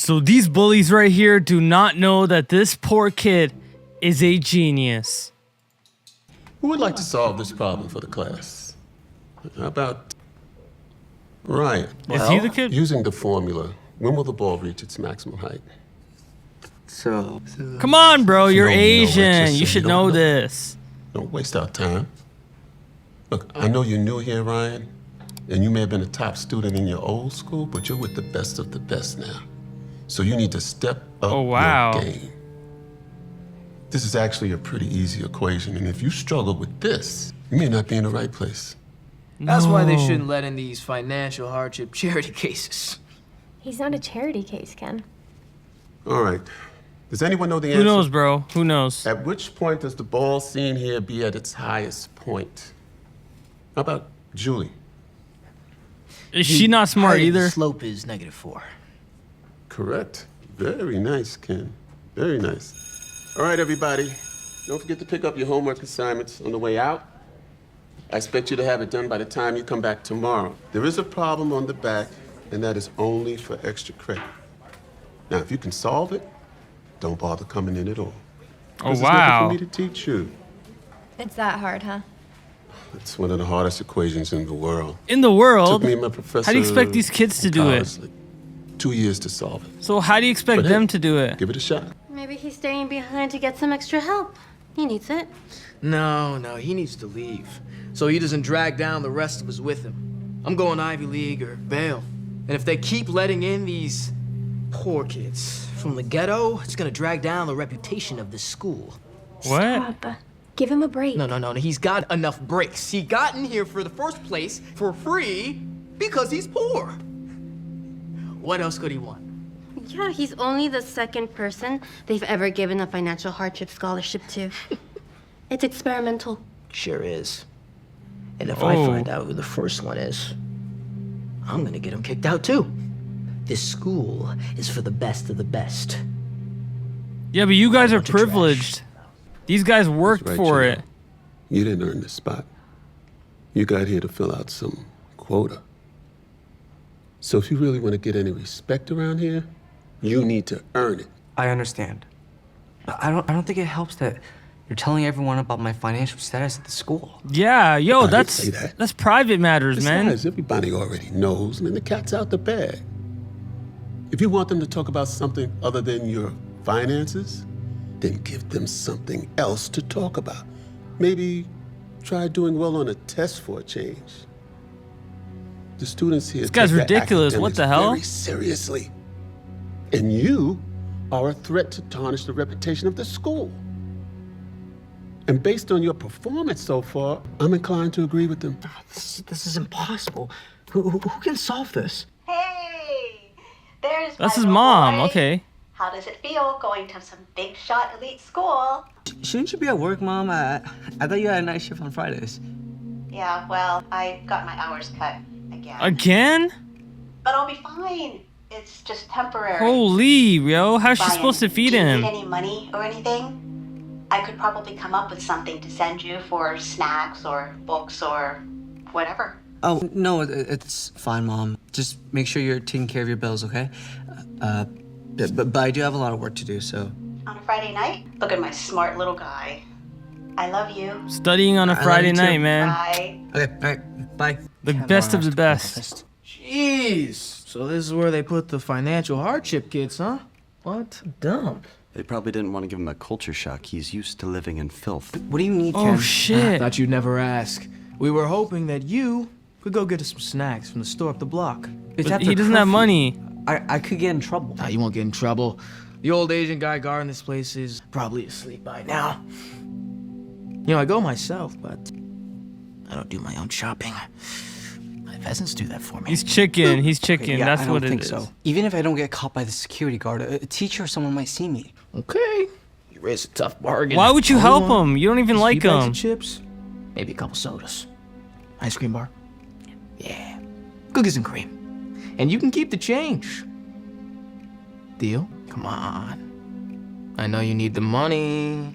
So these bullies right here do not know that this poor kid is a genius. Who would like to solve this problem for the class? How about Ryan? Is he the kid? Using the formula, when will the ball reach its maximum height? So Come on, bro. You're don't know it, Asian. just You say should you don't know know. this. Don't waste our time. Look, I know you're new here, Ryan, and you may have been a top student in your old school, but you're with the best of the best now. So you need to step up Oh, wow. your game. This is actually a pretty easy equation, and if you struggle with this, you may not be in the right place. That's why they No. shouldn't let in these financial hardship charity cases. He's not a charity case, Ken. All right. Does anyone know the answer? Who knows, bro? Who knows? At which point does the ball seen here be at its highest point? How about Julie? Is she not smart Height of the either? slope is -4. Correct. Very nice, Ken. Very nice. All right, everybody. Don't forget to pick up your homework assignments on the way out. I expect you to have it done by the time you come back tomorrow. There is a problem on the back, and that is only for extra credit. Now, if you can solve it, don't bother coming in at all. Oh, 'Cause wow. There's nothing for me to teach you. It's that hard, huh? It's one of the hardest equations in the world. In the world? Took me and my professor. How do you expect these kids to in do it? college, like, 2 years to solve it. So how do you expect But them hey, to do it? Give it a shot. Maybe he's staying behind to get some extra help. He needs it. No, he needs to leave. So he doesn't drag down the rest of us with him. I'm going Ivy League or bail. And if they keep letting in these poor kids from the ghetto, it's gonna drag down the reputation of this school. What? Stop. Give him a break. No, he's got enough breaks. He got in here for the first place for free because he's poor. What else could he want? Yeah, he's only the second person they've ever given a financial hardship scholarship to. It's experimental. Sure is. And if I Oh. find out who the first one is, I'm gonna get him kicked out too. This school is for the best of the best. Yeah, but you guys are bunch of trash. privileged. These guys worked Right, for Gino. it. You didn't earn this spot. You got here to fill out some quota. So if you really want to get any respect around here, you need to earn it. I understand. But I don't think it helps that you're telling everyone about my financial status at the school. Yeah, yo, I didn't say that. that's private matters, man. Besides, everybody already knows, man, the cat's out the bag. If you want them to talk about something other than your finances, then give them something else to talk about. Maybe try doing well on a test for a change. The students here This guy's take their ridiculous. What academics the hell? very seriously. And you are a threat to tarnish the reputation of the school. And based on your performance so far, I'm inclined to agree with them. This is impossible. Who can solve this? Hey, there's That's my his little mom. boy. Okay. How does it feel going to some big shot elite school? Shouldn't you be at work, Mom? I thought you had a night shift on Fridays. Yeah, well, I got my hours cut again. Again? But I'll be fine. It's just temporary. Holy, yo. How's she Brian, supposed to feed do you him? need any money or anything? I could probably come up with something to send you for snacks or books or whatever. Oh, no, it's fine, Mom. Just make sure you're taking care of your bills, okay? But I do have a lot of work to do, so... On a Friday night? Look at my smart little guy. I love you. Studying on a I love Friday you too. night, man. Bye. Okay, all right, bye. The best of the best. Jeez. So this is where they put the financial hardship kids, huh? What? Dumb. They probably didn't want to give him a culture shock. He's used to living in filth. What do you need, Oh, Ken? I shit. thought you'd never ask. We were hoping that you could go get us some snacks from the store up the block. It's But after he doesn't have curfew. money. I could get in trouble. Nah, you won't get in trouble. The old Asian guy guarding this place is probably asleep by now. You know, I go myself, but I don't do my own shopping. My peasants do that for me. He's chicken. He's chicken. Okay, yeah, That's I don't what it think is. so. Even if I don't get caught by the security guard, a teacher or someone might see me. Okay. You raise a tough bargain. Why would you All help want him? You don't even is a like few bags of him. chips, maybe a couple sodas. Ice cream bar. Yeah. Cookies and cream. And you can keep the change. Deal? Come on. I know you need the money.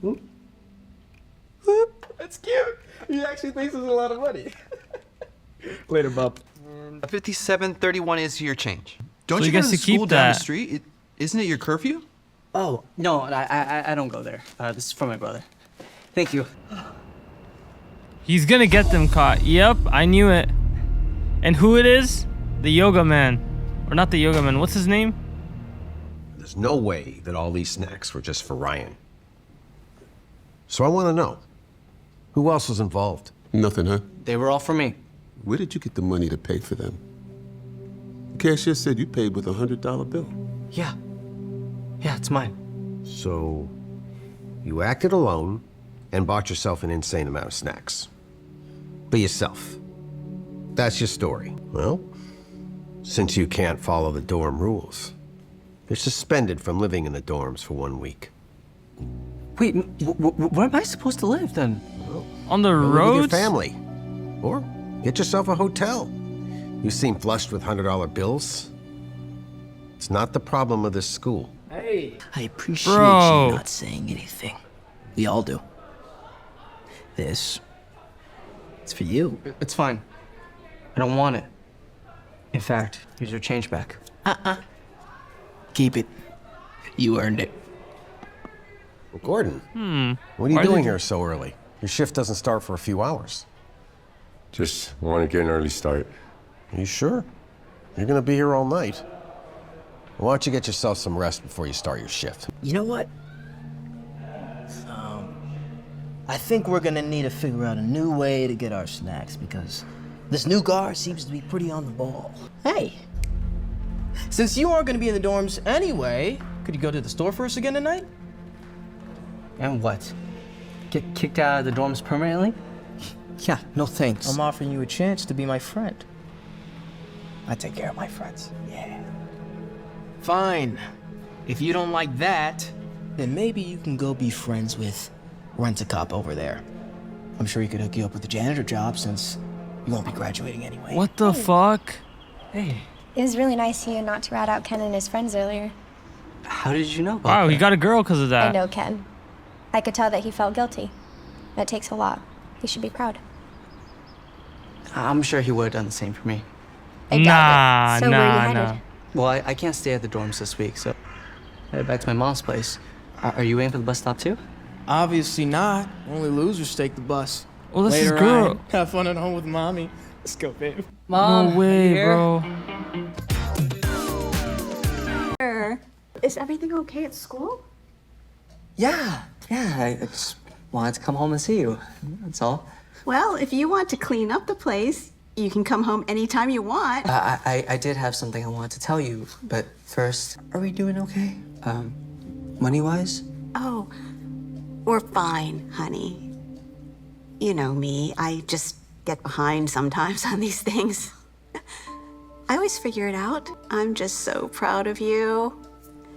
Whoop. Whoop. That's cute. He actually thinks it's a lot of money. Later, bub. 57.31 is your change. Don't So you you go guys to the to keep school down the that. street? Isn't it your curfew? Oh, no, I don't go there. This is for my brother. Thank you. He's gonna get them caught. Yep, I knew it. And who it is? The yoga man. Or not the yoga man. What's his name? There's no way that all these snacks were just for Ryan. So I want to know, who else was involved? Nothing, huh? They were all for me. Where did you get the money to pay for them? The cashier said you paid with a $100 bill. Yeah. Yeah, it's mine. So you acted alone and bought yourself an insane amount of snacks. By yourself. That's your story. Well, since you can't follow the dorm rules, you're suspended from living in the dorms for 1 week. Wait, where am I supposed to live then? On the Live with your roads? family. Or get yourself a hotel. You seem flushed with $100 bills. It's not the problem of this school. Hey. I appreciate Bro. you not saying anything. We all do. This. It's for you. It's fine. I don't want it. In fact, here's your change back. Keep it. You earned it. Well, Gordon, what are you Why doing did you- here so early? Your shift doesn't start for a few hours. Just want to get an early start. Are you sure? You're gonna be here all night. Why don't you get yourself some rest before you start your shift? You know what? I think we're gonna need to figure out a new way to get our snacks because this new guard seems to be pretty on the ball. Hey, since you aren't gonna be in the dorms anyway, could you go to the store first again tonight? And what? Get kicked out of the dorms permanently? Yeah, no thanks. I'm offering you a chance to be my friend. I take care of my friends. Yeah. Fine. If you don't like that, Then maybe you can go be friends with Rent-A-Cop over there. I'm sure he could hook you up with a janitor job since you won't be graduating anyway. What the fuck? hey, It was really nice of you not to rat out Ken and his friends earlier. how did you know about Wow, that? he got a girl because of I that. know Ken. I could tell that he felt guilty. That takes a lot. He should be proud. I'm sure he would have done the same for me. I doubt it. So where are you headed? Well, I can't stay at the dorms this week, so headed back to my mom's place. Are you waiting for the bus stop too? Obviously not. Only losers take the bus. Well, this is Later girl. on, have fun at home with mommy. Let's go, babe. Mom, No way, here. bro. Is everything okay at school? Yeah, I just wanted to come home and see you. That's all. Well, if you want to clean up the place, you can come home anytime you want. I did have something I wanted to tell you, but first, are we doing okay? Money-wise? Oh, we're fine, honey. You know me, I just get behind sometimes on these things. I always figure it out. I'm just so proud of you.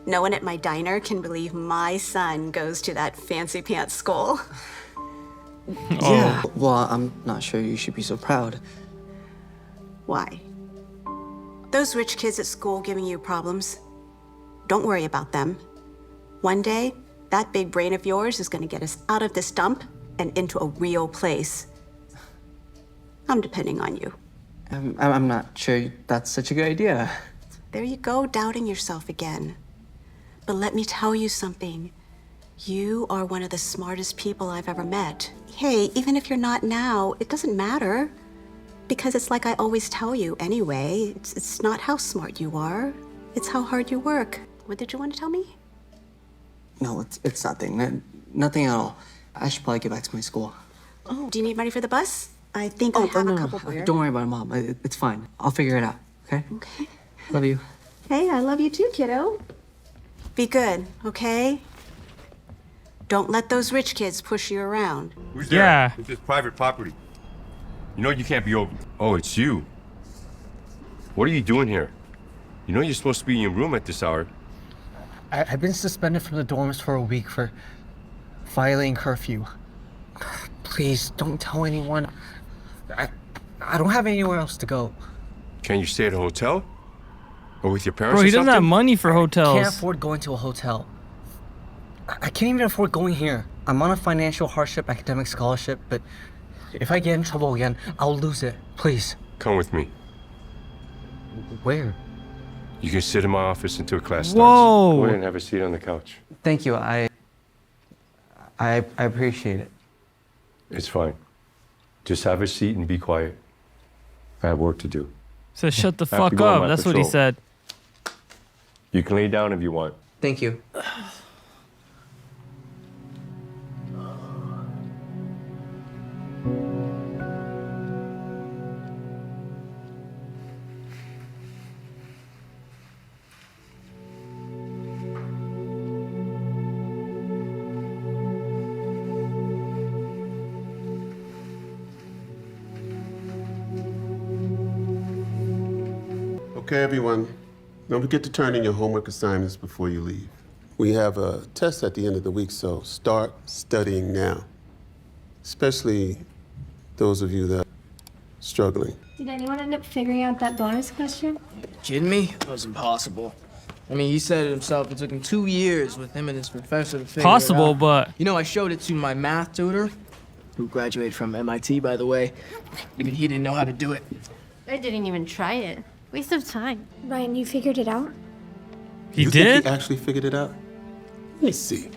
No one at my diner can believe my son goes to that fancy pants school. Yeah. Well, I'm not sure you should be so proud. Why? Those rich kids at school giving you problems. Don't worry about them. One day, that big brain of yours is going to get us out of this dump and into a real place. I'm depending on you. I'm not sure that's such a good idea. There you go, doubting yourself again. But let me tell you something. You are one of the smartest people I've ever met. Hey, even if you're not now, it doesn't matter. Because it's like I always tell you anyway. It's not how smart you are. It's how hard you work. What did you want to tell me? No, it's nothing. Nothing at all. I should probably get back to my school. Oh, do you need money for the bus? I think I have a couple for you. Don't worry about it, Mom. It's fine. I'll figure it out, okay? Okay. Love you. Hey, I love you too, kiddo. Be good, okay? Don't let those rich kids push you around. Who's there? Yeah. This is private property. You know you can't be over. Oh, it's you. What are you doing here? You know you're supposed to be in your room at this hour. I've been suspended from the dorms for a week for violating curfew. Please, don't tell anyone. I don't have anywhere else to go. Can you stay at a hotel? Or with your parents Bro, or he doesn't have something? money for hotels. I can't afford going to a hotel. I can't even afford going here. I'm on a financial hardship academic scholarship, but if I get in trouble again, I'll lose it. Please. Come with me. Where? You can sit in my office until class starts. Whoa. Go ahead and have a seat on the couch. Thank you. I appreciate it. It's fine. Just have a seat and be quiet. I have work to do. So shut the I have to fuck go on up. my That's what he patrol. said. You can lay down if you want. Thank you. Okay, everyone. Don't forget to turn in your homework assignments before you leave. We have a test at the end of the week, so start studying now. Especially those of you that are struggling. Did anyone end up figuring out that bonus question? Kidding me? That was impossible. I mean, he said it himself. It took him 2 years with him and his professor to figure Possible, it out. but You know, I showed it to my math tutor, who graduated from MIT, by the way. Even he didn't know how to do it. I didn't even try it. Waste of time. Ryan, you figured it out? he You did? think he actually figured it out? Let me see.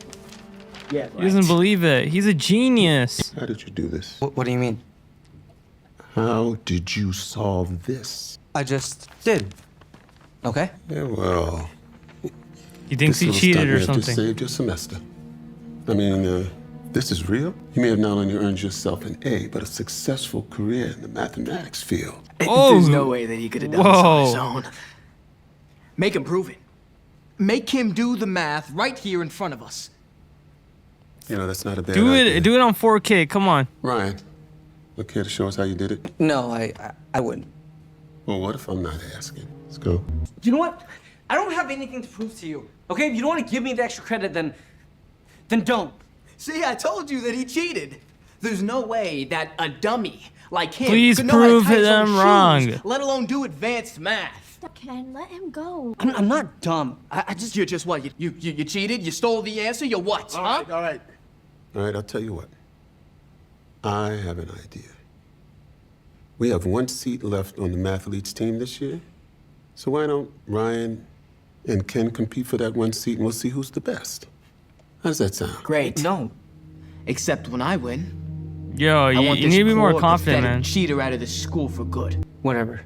Yeah, He doesn't believe it. He's a genius. How did you do this? What do you mean? How did you solve this? I just did. Okay? Yeah, well, He thinks this he little cheated stunt or may have just something. saved your semester. I mean, this is real. You may have not only earned yourself an A, but a successful career in the mathematics field. Oh, There's no way that he could have done this on his whoa. own. Make him prove it. Make him do the math right here in front of us. You know, that's not a bad Do idea. it. Do it on 4K. Come on. Ryan, look here to show us how you did it. No, I wouldn't. Well, what if I'm not asking? Let's go. You know what? I don't have anything to prove to you. Okay? If you don't want to give me the extra credit, then don't. See, I told you that he cheated. There's no way that a dummy like him Please could know how to prove tie his own them shoes, wrong. let alone do advanced math. Ken, let him go. I'm not dumb. I just... You just what? You cheated? You stole the answer? You what? All right, all right. All right, I'll tell you what. I have an idea. We have 1 seat left on the Mathletes team this year. So why don't Ryan and Ken compete for that 1 seat and we'll see who's the best? How does that sound? Great. No. Except when I win. Yo, I you want need this to be more poor, confident, pathetic man. cheater out of this school for good. Whatever.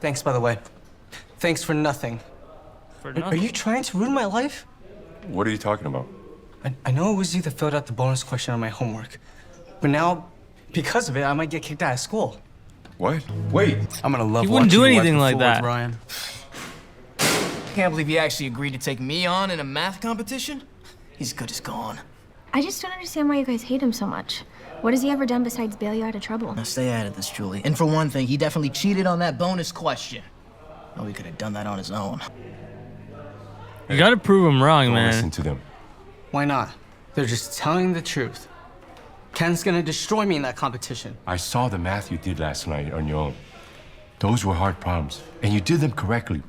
Thanks, by the way. Thanks for nothing. For Are nothing. you trying to ruin my life? What are you talking about? I know it was you that filled out the bonus question on my homework. But now, because of it, I might get kicked out of school. What? Wait. I'm gonna love He wouldn't do watching you wipe anything the like floor with that. Ryan. Can't believe he actually agreed to take me on in a math competition. He's good as gone. I just don't understand why you guys hate him so much. What has he ever done besides bail you out of trouble? Now stay out of this, Julie. And for one thing, he definitely cheated on that bonus question. Oh, he could have done that on his own. You gotta prove him wrong, Don't man. listen to them. Why not? They're just telling the truth. Ken's gonna destroy me in that competition. I saw the math you did last night on your own. Those were hard problems, and you did them correctly.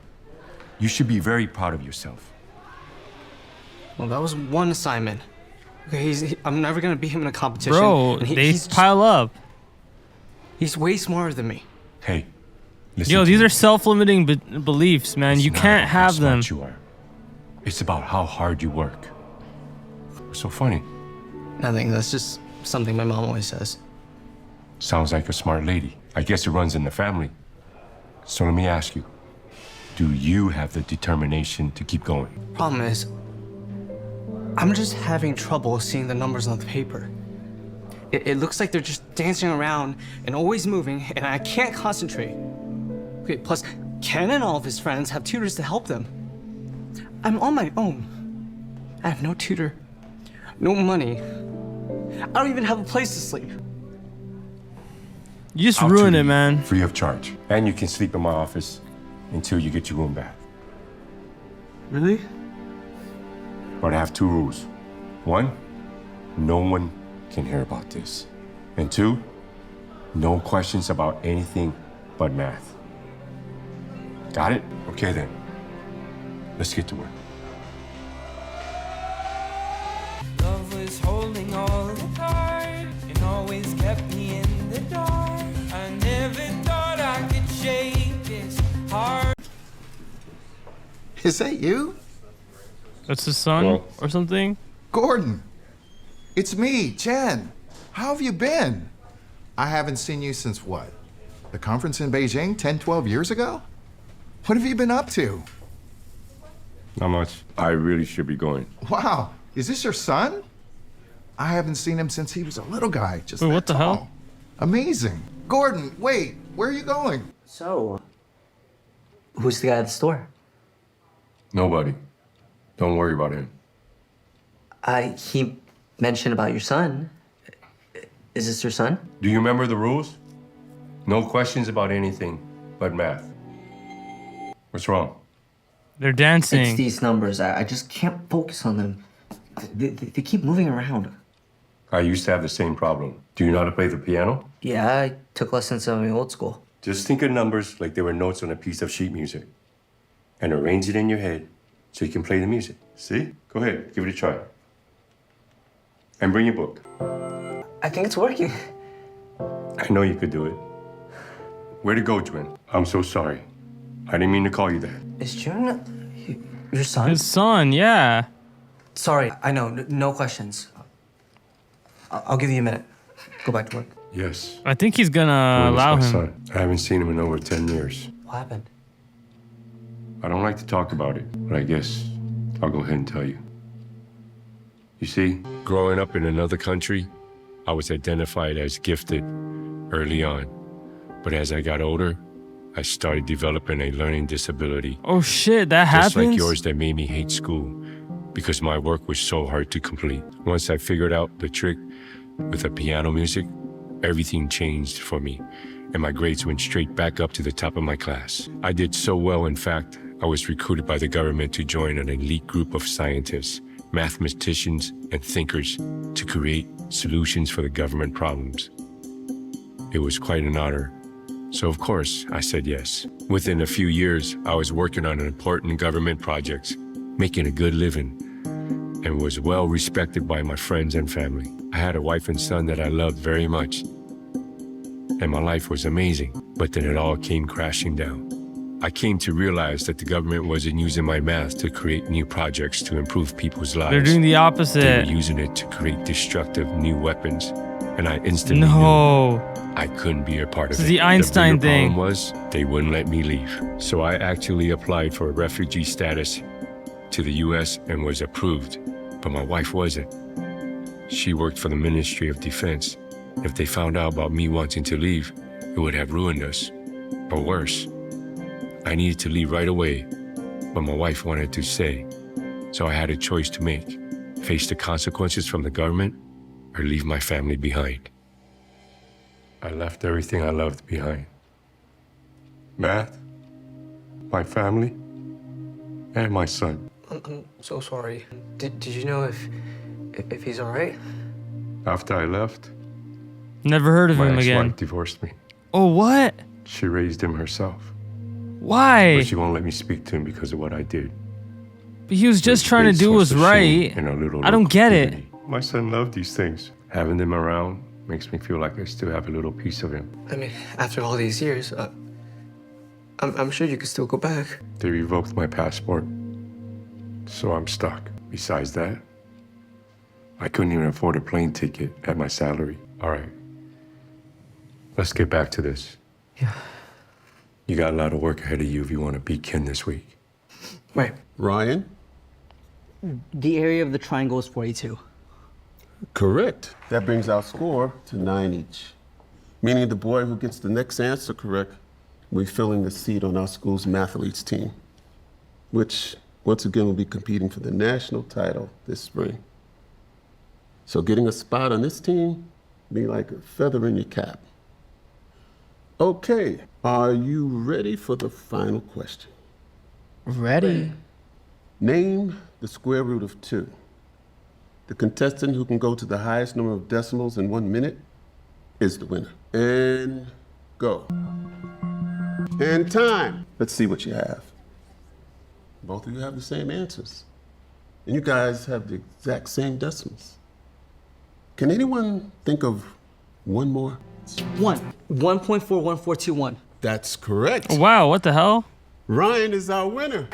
You should be very proud of yourself. Well, that was one assignment. Okay, I'm never gonna beat him in a competition. Bro, and they he's pile up. He's way smarter than me. Hey, listen Yo, to these me. are self-limiting beliefs, man. It's You not can't about how have them. smart you are. It's about how hard you work. What's so funny? Nothing. That's just something my mom always says. Sounds like a smart lady. I guess it runs in the family. So let me ask you, do you have the determination to keep going? Problem is, I'm just having trouble seeing the numbers on the paper. It looks like they're just dancing around and always moving, and I can't concentrate. Okay, plus, Ken and all of his friends have tutors to help them. I'm on my own. I have no tutor, no money. I don't even have a place to sleep. You just I'll ruined tutor it, you man. Free of charge. And you can sleep in my office until you get your room back. Really? But I have 2 rules. 1, no one can hear about this. And 2, no questions about anything but math. Got it? Okay then. Let's get to work. Love was holding all the cards and always kept me in the dark. I never thought I could shake this heart. Is that you? That's his son Well, or something? Gordon. It's me, Chen. How have you been? I haven't seen you since what? The conference in Beijing 10, 12 years ago? What have you been up to? not much. I really should be going. Wow, is this your son? I haven't seen him since he was a little guy, just Wait, that what the tall. hell? Amazing. Gordon, wait, where are you going? So, who's the guy at the store? Nobody. Don't worry about him. He mentioned about your son. Is this your son? Do you remember the rules? No questions about anything but math. What's wrong? They're dancing. It's these numbers. I just can't focus on them. They keep moving around. I used to have the same problem. Do you know how to play the piano? Yeah, I took lessons in my old school. Just think of numbers like they were notes on a piece of sheet music and arrange it in your head so you can play the music. See? Go ahead, give it a try. And bring your book. I think it's working. I know you could do it. Where'd it go, Juen? I'm so sorry. I didn't mean to call you that. Is June your son? His son, yeah. Sorry, I know. No questions. I'll give you a minute. Go back to work. Yes. I think he's gonna Well, allow it's my him. son. I haven't seen him in over 10 years. What happened? I don't like to talk about it, but I guess I'll go ahead and tell you. You see, growing up in another country, I was identified as gifted early on. But as I got older, I started developing a learning disability. Oh shit, that happens? Just like yours that made me hate school because my work was so hard to complete. Once I figured out the trick with the piano music, everything changed for me, and my grades went straight back up to the top of my class. I did so well, in fact, I was recruited by the government to join an elite group of scientists, mathematicians, and thinkers to create solutions for the government problems. It was quite an honor. So of course, I said yes. Within a few years, I was working on important government projects, making a good living, and was well respected by my friends and family. I had a wife and son that I loved very much, and my life was amazing. But then it all came crashing down. I came to realize that the government wasn't using my math to create new projects to improve people's lives. They're doing the They opposite. were using it to create destructive new weapons, and I instantly No. knew I couldn't be a part of This it. is the Einstein bigger thing. problem was they wouldn't let me leave. So I actually applied for refugee status to the U.S. and was approved, but my wife wasn't. She worked for the Ministry of Defense. If they found out about me wanting to leave, it would have ruined us. Or worse, I needed to leave right away, but my wife wanted to stay. So I had a choice to make: face the consequences from the government or leave my family behind. I left everything I loved behind. Math, my family, and my son. I'm so sorry. Did you know if he's all right? After I left, Never heard of my him again. ex-wife divorced me. Oh, what? She raised him herself. Why? But she won't let me speak to him because of what I did. But he was just trying to Base do was what's the shame right. in our little I don't local get it. community. My son loved these things. Having them around makes me feel like I still have a little piece of him. I mean, after all these years, I'm sure you could still go back. They revoked my passport, so I'm stuck. Besides that, I couldn't even afford a plane ticket at my salary. All right, let's get back to this. Yeah. You got a lot of work ahead of you if you want to beat Ken this week. Right. Ryan? The area of the triangle is 42. Correct. That brings our score to 9 each. Meaning the boy who gets the next answer correct will be filling the seat on our school's Mathletes team, which, once again, will be competing for the national title this spring. So getting a spot on this team will be like a feather in your cap. Okay, are you ready for the final question? Ready. Name the square root of 2. The contestant who can go to the highest number of decimals in 1 minute is the winner. And go. And time. Let's see what you have. Both of you have the same answers. And you guys have the exact same decimals. Can anyone think of one more? 1.414121. That's correct. Wow, what the hell? Ryan is our winner.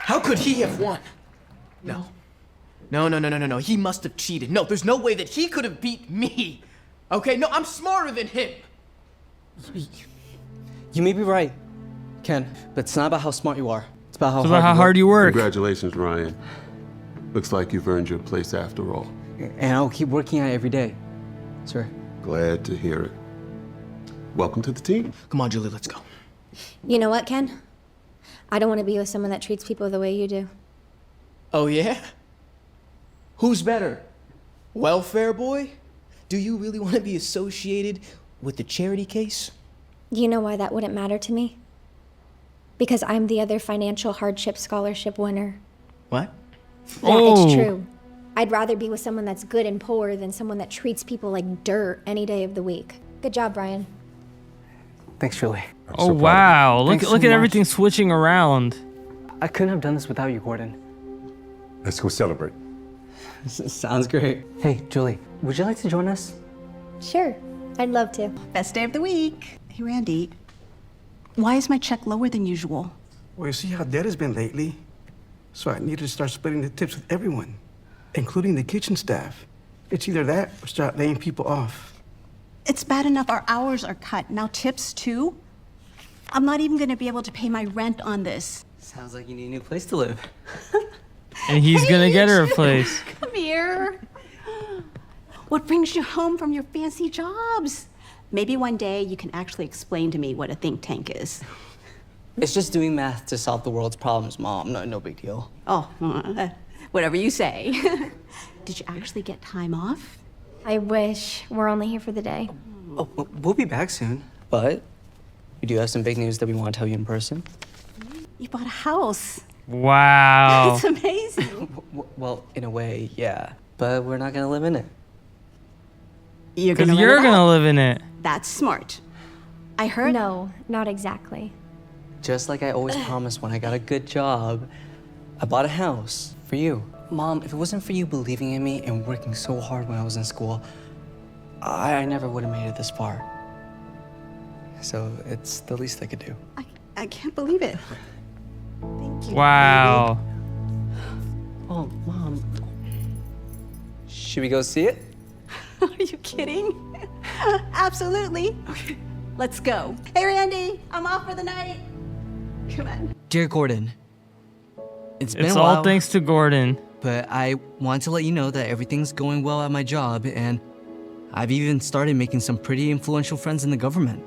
How could he have won? No. No. He must have cheated. No, there's no way that he could have beat me. Okay, no, I'm smarter than him. You may be right, Ken, but it's not about how smart you are. It's about how, hard you work. Congratulations, Ryan. Looks like you've earned your place after all. And I'll keep working at it every day, sir. Glad to hear it. Welcome to the team. Come on, Julie, let's go. You know what, Ken? I don't want to be with someone that treats people the way you do. Oh, yeah? Who's better? Welfare boy? Do you really want to be associated with the charity case? Do you know why that wouldn't matter to me? Because I'm the other financial hardship scholarship winner. What? It's true. I'd rather be with someone that's good and poor than someone that treats people like dirt any day of the week. Good job, Brian. Thanks, Julie. Oh, wow. Look at everything switching around. I couldn't have done this without you, Gordon. Let's go celebrate. Sounds great. Hey, Julie, would you like to join us? Sure, I'd love to. Best day of the week. Hey, Randy, why is my check lower than usual? Well, you see how dead has been lately. So I needed to start splitting the tips with everyone, including the kitchen staff. It's either that or start laying people off. It's bad enough our hours are cut. Now tips too? I'm not even gonna be able to pay my rent on this. Sounds like you need a new place to live. And he's gonna get her a place. Come here. What brings you home from your fancy jobs? Maybe one day you can actually explain to me what a think tank is. It's just doing math to solve the world's problems, Mom. No big deal. Oh, whatever you say. Did you actually get time off? I wish. We're only here for the day. Oh, we'll be back soon. But we do have some big news that we want to tell you in person. You bought a house. Wow. It's amazing. Well, in a way, yeah. But we're not going to live in it. You're Because you're gonna live in it. That's smart. I heard. No, not exactly. Just like I always promised when I got a good job, I bought a house for you. Mom, if it wasn't for you believing in me and working so hard when I was in school, I never would have made it this far. So it's the least I could do. I can't believe it. Thank you. Wow. Oh, Mom. Should we go see it? Are you kidding? Absolutely. Okay. Let's go. Hey, Randy, I'm off for the night. Come on. Dear Gordon, it's been It's a while, all thanks to Gordon. but I want to let you know that everything's going well at my job, and I've even started making some pretty influential friends in the government.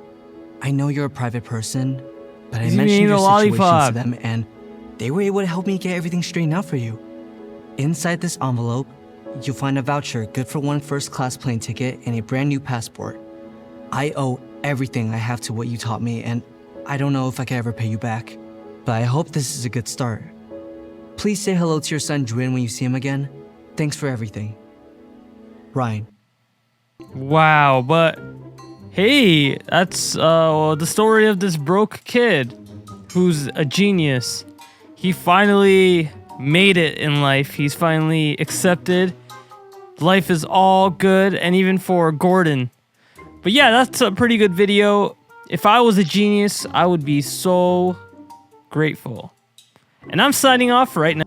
I know you're a private person, but I He's mentioned eating your a situation lollipop. to them, and they were able to help me get everything straightened out for you. Inside this envelope, you'll find a voucher good for one first-class plane ticket and a brand new passport. I owe everything I have to what you taught me, and I don't know if I can ever pay you back, but I hope this is a good start. Please say hello to your son Juin when you see him again. Thanks for everything. Ryan. Wow, but hey, that's the story of this broke kid who's a genius. He finally made it in life. He's finally accepted. Life is all good, and even for Gordon. But yeah, that's a pretty good video. If I was a genius, I would be so grateful. And I'm signing off right now.